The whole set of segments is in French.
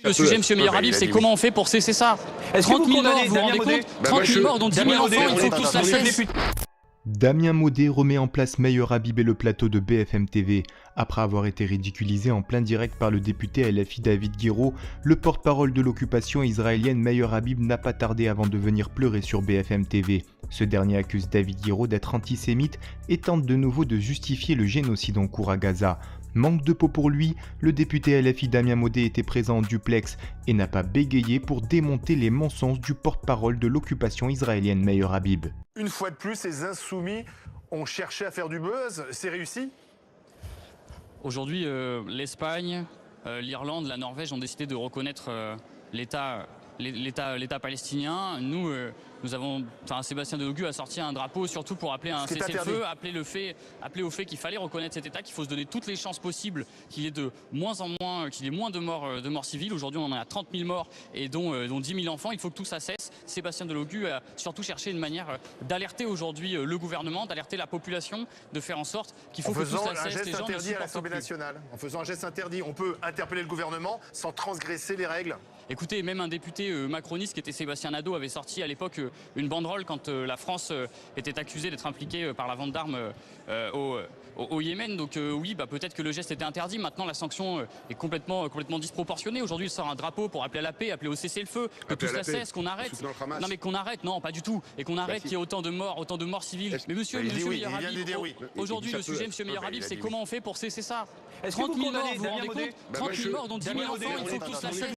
Le sujet, monsieur Meilleur Habib, c'est comment on fait pour cesser ça. 30 000 morts, vous vous rendez compte 30 000 morts, dont 10 000 enfants, il faut que tout ça cesse. Damien Maudet remet en place Meilleur Habib et le plateau de BFM TV. Après avoir été ridiculisé en plein direct par le député LFI David Guiraud, le porte-parole de l'occupation israélienne Meilleur Habib n'a pas tardé avant de venir pleurer sur BFM TV. Ce dernier accuse David Guiraud d'être antisémite et tente de nouveau de justifier le génocide en cours à Gaza. Manque de peau pour lui, le député LFI Damien Maudet était présent en duplex et n'a pas bégayé pour démonter les mensonges du porte-parole de l'occupation israélienne Meilleur Habib. Une fois de plus, les insoumis ont cherché à faire du buzz, c'est réussi? Aujourd'hui, l'Espagne, l'Irlande, la Norvège ont décidé de reconnaître l'État palestinien. Nous avons, Sébastien Delogu a sorti un drapeau surtout pour appeler à un cessez-le-feu, appeler au fait qu'il fallait reconnaître cet État, qu'il faut se donner toutes les chances possibles, qu'il y ait de moins en moins, qu'il y ait moins de morts civiles. Aujourd'hui, on en a 30 000 morts et dont 10 000 enfants. Il faut que tout ça cesse. Sébastien Delogu a surtout cherché une manière d'alerter aujourd'hui le gouvernement, d'alerter la population, de faire en sorte qu'il faut que tout ça cesse. En faisant un geste interdit à l'Assemblée nationale. En faisant un geste interdit, on peut interpeller le gouvernement sans transgresser les règles. Écoutez, même un député macroniste qui était Sébastien Nadeau avait sorti à l'époque une banderole quand la France était accusée d'être impliquée par la vente d'armes au Yémen. Donc oui, peut-être que le geste était interdit. Maintenant, la sanction est complètement disproportionnée. Aujourd'hui, il sort un drapeau pour appeler à la paix, appeler au cessez-le-feu, que tout cela cesse, qu'on arrête. Non, mais qu'on arrête, non, pas du tout. Et qu'on arrête qu'il y ait autant de morts civiles. Mais monsieur Meilleur Habib, aujourd'hui, le sujet, monsieur Meilleur Habib, c'est comment on fait pour cesser ça. 30 000 morts, vous vous rendez compte 30 000 morts, dont 10 000 enfants, il faut que tout cela cesse.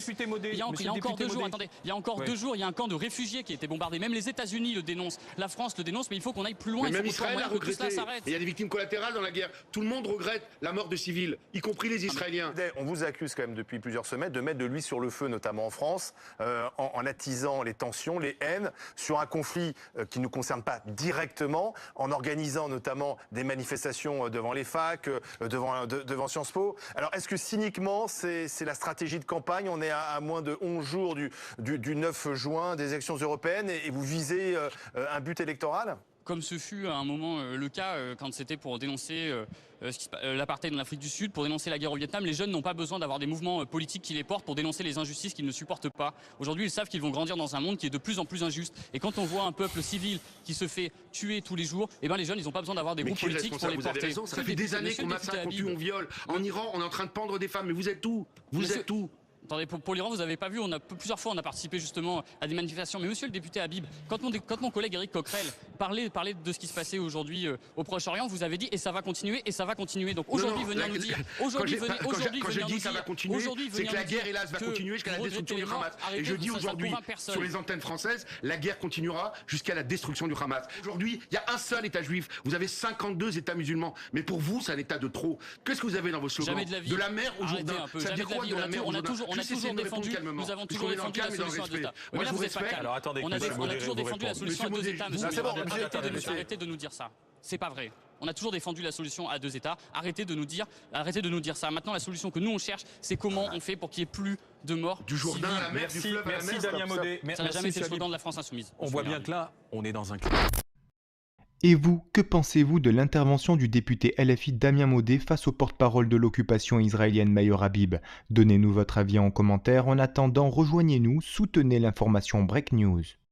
Il y a encore 2 jours, attendez, il y a encore 2 jours, il y a un camp de réfugiés qui a été bombardé. Même les États-Unis le dénoncent, la France le dénonce, mais il faut qu'on aille plus loin. Mais même Israël a regretté. Il y a des victimes collatérales dans la guerre. Tout le monde regrette la mort de civils, y compris les Israéliens. On vous accuse quand même depuis plusieurs semaines de mettre de l'huile sur le feu, notamment en France, en attisant les tensions, les haines, sur un conflit qui ne nous concerne pas directement, en organisant notamment des manifestations devant les facs, devant Sciences Po. Alors est-ce que cyniquement, c'est la stratégie de campagne? On est à moins de 11 jours du 9 juin des élections européennes et vous visez un but électoral? Comme ce fut à un moment le cas quand c'était pour dénoncer l'apartheid en Afrique du Sud, pour dénoncer la guerre au Vietnam, les jeunes n'ont pas besoin d'avoir des mouvements politiques qui les portent pour dénoncer les injustices qu'ils ne supportent pas. Aujourd'hui, ils savent qu'ils vont grandir dans un monde qui est de plus en plus injuste. Et quand on voit un peuple civil qui se fait tuer tous les jours, les jeunes, ils n'ont pas besoin d'avoir des groupes politiques pour les porter. Vous avez raison, ça fait des années qu'on massacre, on tue, on viole. En Iran, on est en train de pendre des femmes. Mais vous êtes où? Vous êtes où? Attendez, pour l'Iran, vous n'avez pas vu, plusieurs fois on a participé justement à des manifestations. Mais monsieur le député Habib, quand mon collègue Éric Coquerel parlait de ce qui se passait aujourd'hui au Proche-Orient, vous avez dit et ça va continuer, et ça va continuer. Donc aujourd'hui, venir nous dire, quand je dis ça va continuer, c'est que la guerre, hélas, va continuer jusqu'à la destruction du Hamas. Et je dis aujourd'hui, sur les antennes françaises, la guerre continuera jusqu'à la destruction du Hamas. Aujourd'hui, il y a un seul État juif. Vous avez 52 États musulmans. Mais pour vous, c'est un État de trop. Qu'est-ce que vous avez dans vos slogans? De la mer au Jourdain. Ça veut dire quoi, de la mer au Jourdain? Nous avons toujours défendu la solution à deux États. Moi, je vous respecte. Alors attendez, on a toujours défendu la solution à 2 États, monsieur. Arrêtez de nous dire ça. C'est pas vrai. On a toujours défendu la solution à 2 États. Arrêtez de nous dire ça. Maintenant, la solution que nous on cherche, c'est comment on fait pour qu'il n'y ait plus de morts. Du Jourdain à la mer, du fleuve à la mer. Merci Damien Maudet. Ça n'a jamais été le slogan de la France insoumise. On voit bien que là, on est dans un climat. Et vous, que pensez-vous de l'intervention du député LFI Damien Maudet face au porte-parole de l'occupation israélienne Meilleur Habib? Donnez-nous votre avis en commentaire. En attendant, rejoignez-nous, soutenez l'information Break News.